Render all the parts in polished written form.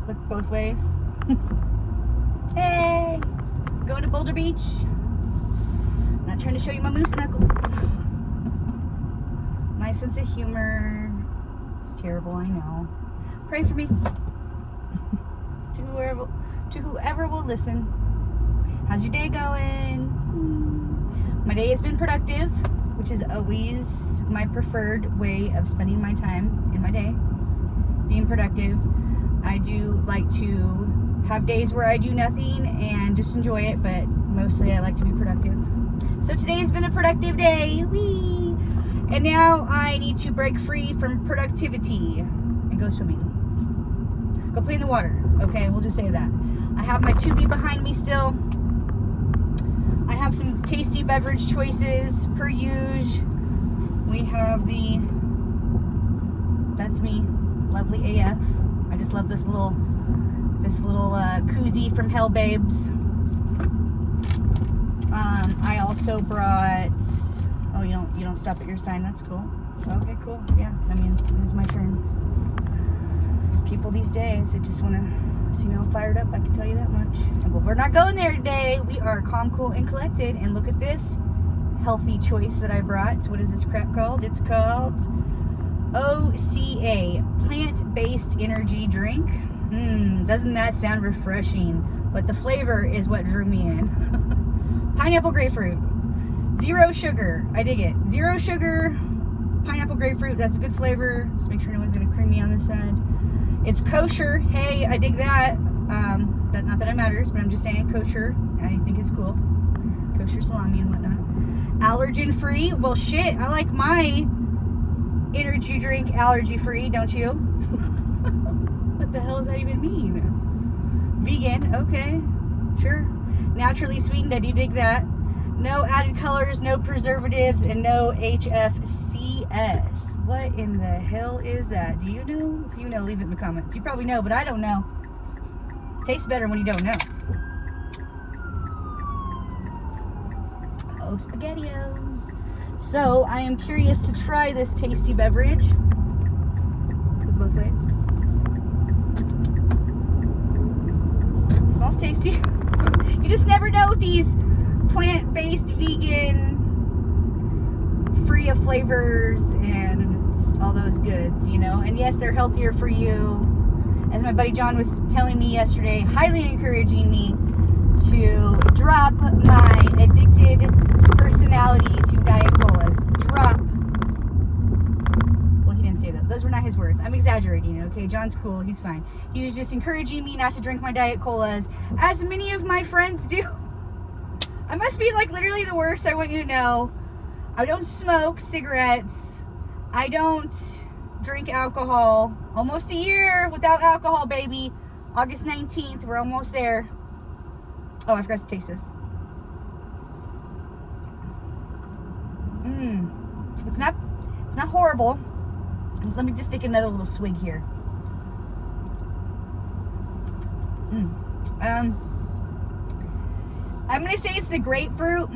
Look both ways. Hey, going to Boulder Beach. Not trying to show you my moose knuckle. My sense of humor is terrible, I know. Pray for me. To whoever will listen. How's your day going? My day has been productive, which is always my preferred way of spending my time in my day. Being productive. I do like to have days where I do nothing and just enjoy it, but mostly I like to be productive. So today's been a productive day. Whee! And now I need to break free from productivity and go swimming. Go play in the water. Okay, we'll just say that. I have my Tubi behind me still. I have some tasty beverage choices per usual. We have the That's Me, Lovely AF. I just love this little koozie from Hell Babes. I also brought. Oh, you don't stop at your sign. That's cool. Okay, cool. Yeah, I mean, it is my turn. People these days, they just want to see me all fired up. I can tell you that much. But we're not going there today. We are calm, cool, and collected. And look at this healthy choice that I brought. What is this crap called? It's called OCA, plant-based energy drink. Doesn't that sound refreshing? But the flavor is what drew me in. Pineapple grapefruit. 0 sugar. I dig it. 0 sugar, pineapple grapefruit. That's a good flavor. Just make sure no one's going to cream me on this side. It's kosher. Hey, I dig that. Not that it matters, but I'm just saying kosher. I think it's cool. Kosher salami and whatnot. Allergen free. Well, shit. I like my energy drink allergy free, don't you? What the hell does that even mean? Vegan. Okay. Sure. Naturally sweetened. I do dig that. No added colors, no preservatives, and no HFCS. What in the hell is that? Do you know? If you know, leave it in the comments. You probably know, but I don't know. Tastes better when you don't know. Oh, SpaghettiOs. So, I am curious to try this tasty beverage. Look both ways. It smells tasty. You just never know with these plant-based, vegan, free of flavors and all those goods, you know. And yes, they're healthier for you. As my buddy John was telling me yesterday, highly encouraging me to drop my addicted personality to Diet Colas. Drop. Well, he didn't say that. Those were not his words. I'm exaggerating, okay? John's cool. He's fine. He was just encouraging me not to drink my Diet Colas, as many of my friends do. I must be like literally the worst. I want you to know. I don't smoke cigarettes. I don't drink alcohol. Almost a year without alcohol, baby. August 19th. We're almost there. Oh, I forgot to taste this. It's not horrible. Let me just take another little swig here. I'm going to say it's the grapefruit.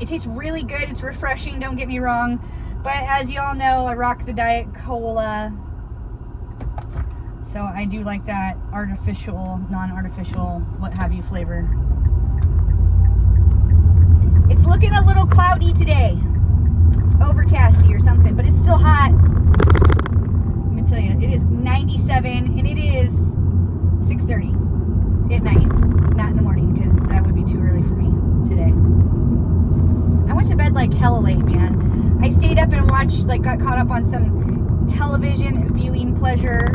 It tastes really good. It's refreshing, don't get me wrong. But as y'all know, I rock the Diet Cola. So I do like that artificial, non-artificial, what have you flavor. It's looking a little cloudy today. Overcasty or something, but it's still hot. Let me tell you, it is 97 and it is 6:30 at night. Not in the morning, because that would be too early for me today. I went to bed like hella late, man. I stayed up and watched, like, got caught up on some television viewing pleasure.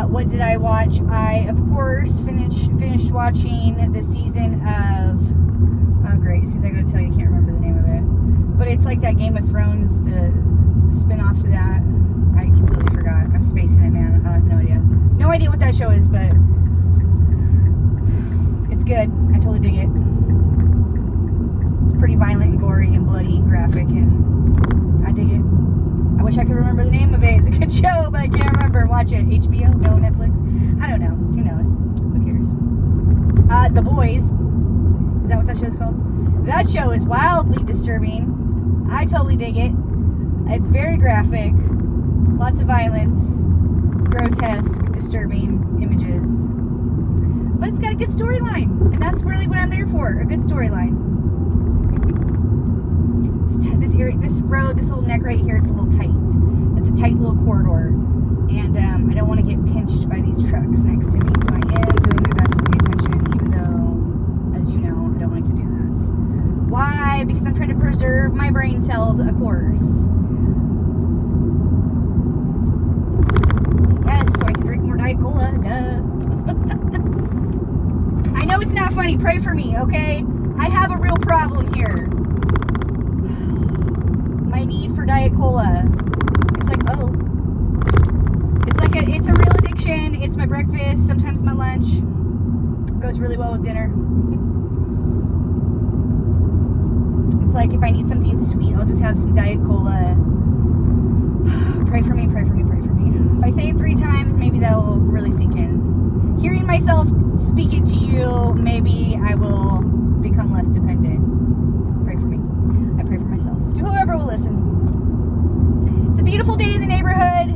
What did I watch? I, of course, finished watching the season of, oh great, as soon as I go to tell you, I can't remember the name of it. But it's like that Game of Thrones, the spin-off to that. I completely forgot. I'm spacing it, man. I have no idea. No idea what that show is, but it's good. I totally dig it. It's pretty violent and gory and bloody and graphic, and I dig it. I wish I could remember the name of it. It's a good show, but I can't remember. Watch it. HBO? No, Netflix? I don't know. Who knows? Who cares? The Boys. Is that what that show is called? That show is wildly disturbing. I totally dig it. It's very graphic. Lots of violence. grotesque, disturbing images. But it's got a good storyline, and that's really what I'm there for, a good storyline. This area, this road, this little neck right here, it's a little tight. It's a tight little corridor, and I don't want to get pinched by these trucks next to me, so I am doing my best to pay attention, even though, as you know, I don't like to do that. Why? Because I'm trying to preserve my brain cells, of course. Yes, so I can drink more Diet Cola, duh. I know it's not funny, pray for me, okay? I have a real problem here. My need for Diet Cola. It's like, oh. It's a real addiction. It's my breakfast, sometimes my lunch. It goes really well with dinner. It's like if I need something sweet, I'll just have some Diet Cola. Pray for me, pray for me, pray for me. If I say it 3 times, maybe that'll really sink in. Hearing myself speak it to you, maybe I will become less dependent. Pray for me. I pray for myself. To whoever will listen. It's a beautiful day in the neighborhood.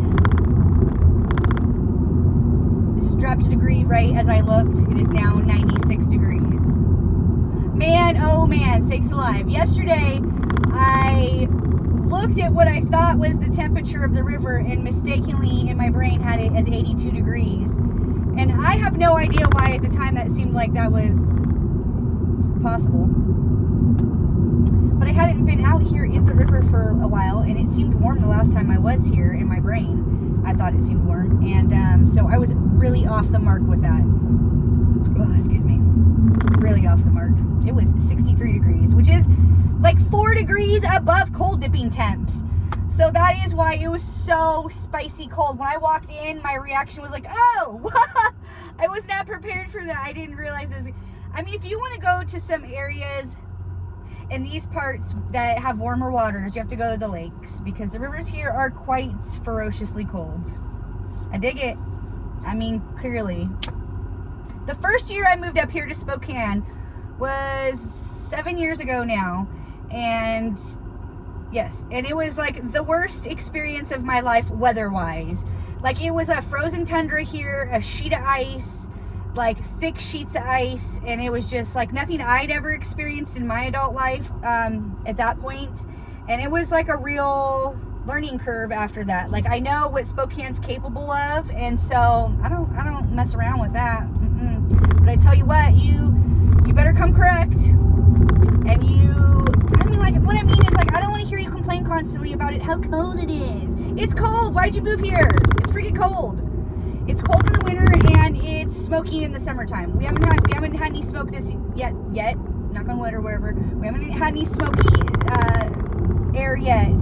It just dropped a degree right as I looked. It is now 96 degrees. Man, oh man, sakes alive. Yesterday, I looked at what I thought was the temperature of the river and mistakenly in my brain had it as 82 degrees. And I have no idea why at the time that seemed like that was possible. But I hadn't been out here at the river for a while, and it seemed warm the last time I was here in my brain. I thought it seemed warm. And so I was really off the mark with that. Oh, excuse me. Really off the mark. It was 63 degrees, which is like 4 degrees above cold dipping temps. So that is why it was so spicy cold. When I walked in, my reaction was like, oh, I was not prepared for that. I didn't realize it was, I mean, if you want to go to some areas in these parts that have warmer waters, you have to go to the lakes because the rivers here are quite ferociously cold. I dig it. I mean, clearly. The first year I moved up here to Spokane was 7 years ago now. And yes, and it was like the worst experience of my life weather-wise. Like it was a frozen tundra here, a sheet of ice, like thick sheets of ice, and it was just like nothing I'd ever experienced in my adult life at that point. And it was like a real learning curve after that. Like I know what Spokane's capable of, and so I don't mess around with that. But I tell you what, you better come correct. And what I mean is like I don't want to hear you complain constantly about it, how cold it is. It's cold. Why'd you move here? It's freaking cold. It's cold in the winter and it's smoky in the summertime. We haven't had any smoke this yet. Knock on wood or wherever. We haven't had any smoky air yet.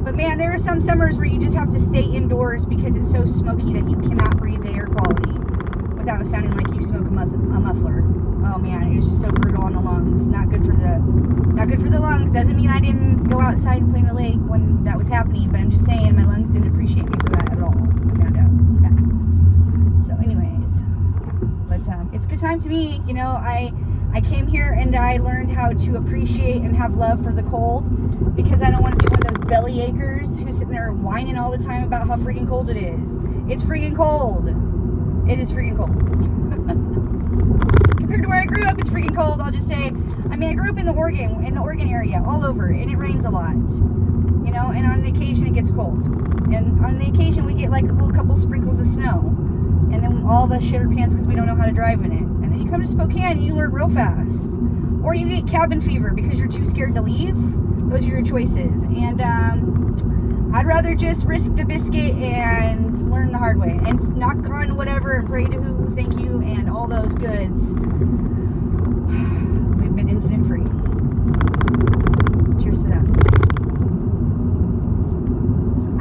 But man, there are some summers where you just have to stay indoors because it's so smoky that you cannot breathe the air quality without sounding like you smoke a muffler. Oh man, it was just so brutal on the lungs. Not good for the lungs. Doesn't mean I didn't go outside and play in the lake when that was happening, but I'm just saying my lungs didn't appreciate me for that at all. I found out. So anyways, but it's a good time to me. You know, I came here and I learned how to appreciate and have love for the cold because I don't want to be one of those belly achers who's sitting there whining all the time about how freaking cold it is. It's freaking cold. It is freaking cold. Compared to where I grew up, it's freaking cold. I'll just say, I mean, I grew up in the Oregon area, all over, and it rains a lot, you know, and on the occasion it gets cold, and on the occasion we get like a little couple sprinkles of snow, and then all of us shit our pants because we don't know how to drive in it, and then you come to Spokane and you learn real fast, or you get cabin fever because you're too scared to leave. Those are your choices, and I'd rather just risk the biscuit and learn the hard way and knock on whatever and pray to who, thank you, and all those goods. We've been incident free. Cheers to that.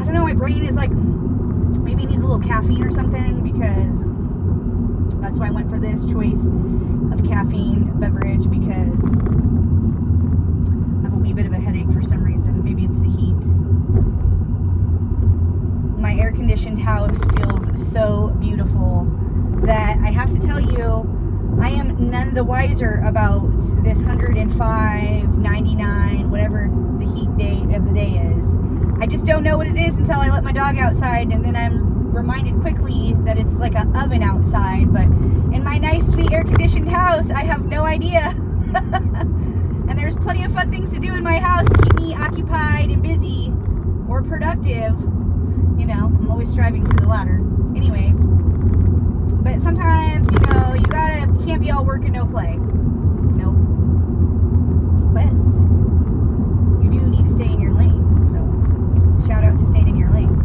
I don't know, my brain is like, maybe it needs a little caffeine or something because that's why I went for this choice of caffeine beverage because I have a wee bit of a headache for some reason. Maybe it's the heat. My air-conditioned house feels so beautiful that I have to tell you, I am none the wiser about this 105, 99, whatever the heat day of the day is. I just don't know what it is until I let my dog outside, and then I'm reminded quickly that it's like an oven outside, but in my nice, sweet, air-conditioned house, I have no idea. And there's plenty of fun things to do in my house to keep me occupied and busy or productive. You know, I'm always striving for the latter. Anyways, but sometimes, you know, you can't be all work and no play. Nope. But you do need to stay in your lane. So shout out to staying in your lane.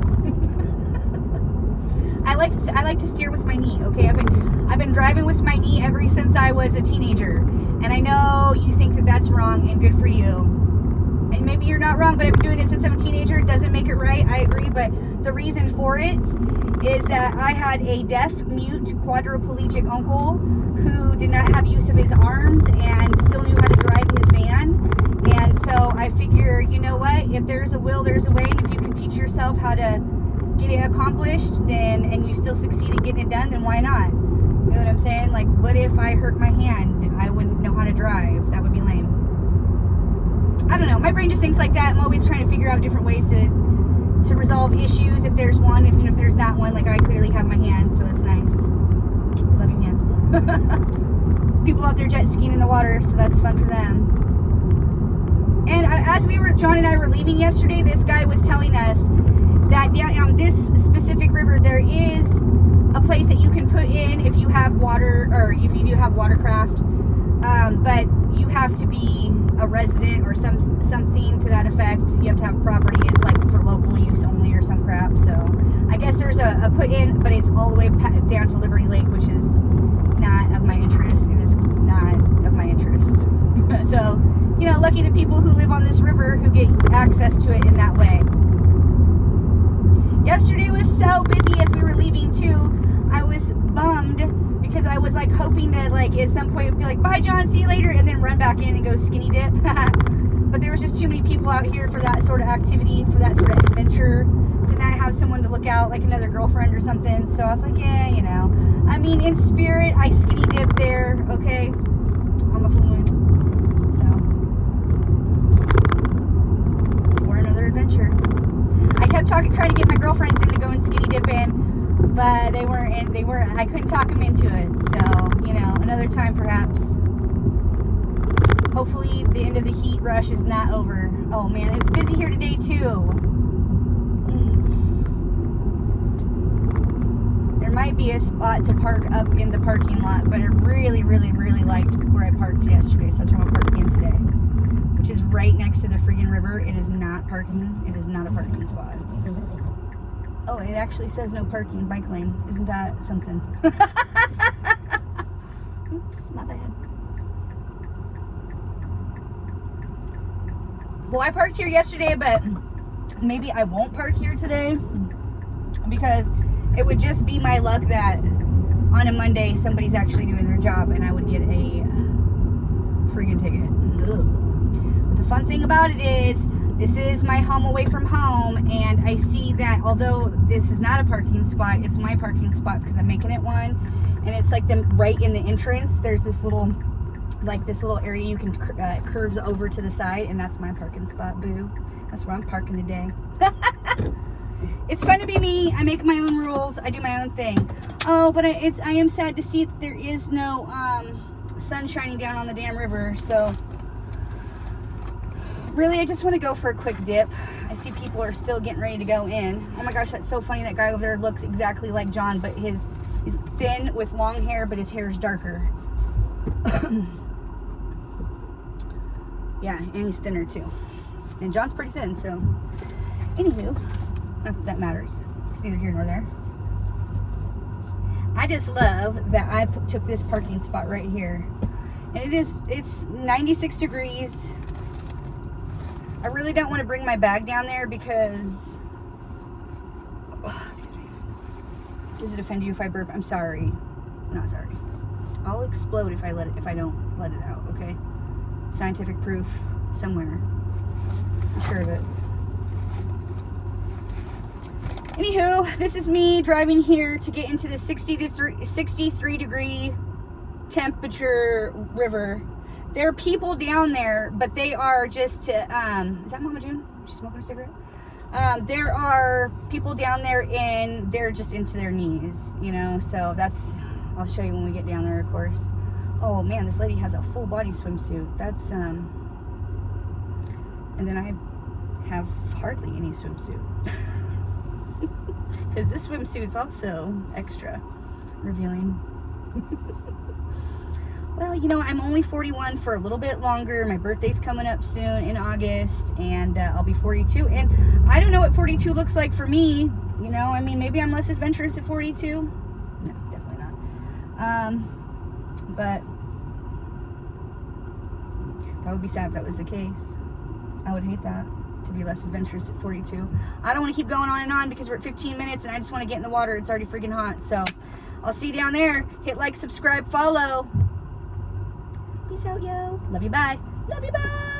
I like to steer with my knee. Okay, I've been driving with my knee ever since I was a teenager, and I know you think that that's wrong, and good for you. And maybe you're not wrong, but I've been doing it since I'm a teenager. It doesn't make it right. I agree, but the reason for it is that I had a deaf, mute, quadriplegic uncle who did not have use of his arms and still knew how to drive his van. And so I figure, you know what? If there's a will, there's a way. And if you can teach yourself how to get it accomplished, then, and you still succeed at getting it done, then why not? You know what I'm saying? Like, what if I hurt my hand? I wouldn't know how to drive. That would be lame. I don't know. My brain just thinks like that. I'm always trying to figure out different ways to resolve issues if there's one. Even if there's not one, like I clearly have my hand, so that's nice. Loving hand. There's people out there jet skiing in the water, so that's fun for them. And as John and I were leaving yesterday, this guy was telling us that down on this specific river, there is a place that you can put in if you have water, or if you do have watercraft, but you have to be a resident or something to that effect. You have to have property. It's like for local use only or some crap. So I guess there's a put in, but it's all the way down to Liberty Lake, which is not of my interest, and it's not of my interest. So, you know, lucky the people who live on this river who get access to it in that way. Yesterday was so busy as we were leaving too. I was bummed because I was like hoping to like at some point be like, bye John, see you later, and then run back in and go skinny dip. But there was just too many people out here for that sort of activity, for that sort of adventure, to not have someone to look out, like another girlfriend or something. So I was like, yeah, you know. I mean, in spirit, I skinny dip there, okay, on the full moon. So, for another adventure. I kept trying to get my girlfriends into going skinny dipping, but they weren't, I couldn't talk them into it. So, you know, another time perhaps. Hopefully the end of the heat rush is not over. Oh man, it's busy here today too. There might be a spot to park up in the parking lot, but I really, really, really liked where I parked yesterday, so that's where I'm parking in today, which is right next to the friggin' river. It is not parking. It is not a parking spot. Oh, it actually says no parking, bike lane. Isn't that something? Oops, my bad. Well, I parked here yesterday, but maybe I won't park here today because it would just be my luck that on a Monday somebody's actually doing their job and I would get a friggin' ticket. Ugh. But the fun thing about it is this is my home away from home, and I see that although this is not a parking spot, it's my parking spot because I'm making it one, and it's like right in the entrance. There's this little area you can curves over to the side, and that's my parking spot. Boo. That's where I'm parking today. It's fun to be me. I make my own rules. I do my own thing. Oh, but I am sad to see that there is no sun shining down on the damn river. So really, I just want to go for a quick dip. I see people are still getting ready to go in. Oh my gosh, that's so funny. That guy over there looks exactly like John, but he's thin with long hair, but his hair is darker. Yeah, and he's thinner too. And John's pretty thin, so anywho, not that that matters. It's neither here nor there. I just love that I took this parking spot right here. And it's 96 degrees. I really don't want to bring my bag down there because, excuse me. Does it offend you if I burp? I'm sorry. I'm not sorry. I'll explode if I don't let it out, okay? Scientific proof somewhere. I'm sure of it. Anywho, this is me driving here to get into the 63 degree temperature river. There are people down there, but they are just to, is that Mama June? She's smoking a cigarette? There are people down there and they're just into their knees, you know, so that's, I'll show you when we get down there, of course. Oh man, this lady has a full body swimsuit. That's, and then I have hardly any swimsuit. Because this swimsuit's also extra revealing. Well, you know, I'm only 41 for a little bit longer. My birthday's coming up soon in August, and I'll be 42. And I don't know what 42 looks like for me. You know, I mean, maybe I'm less adventurous at 42. No, definitely not. But that would be sad if that was the case. I would hate that, to be less adventurous at 42. I don't want to keep going on and on because we're at 15 minutes and I just want to get in the water. It's already freaking hot. So I'll see you down there. Hit like, subscribe, follow. Peace out, yo. Love you, bye. Love you, bye.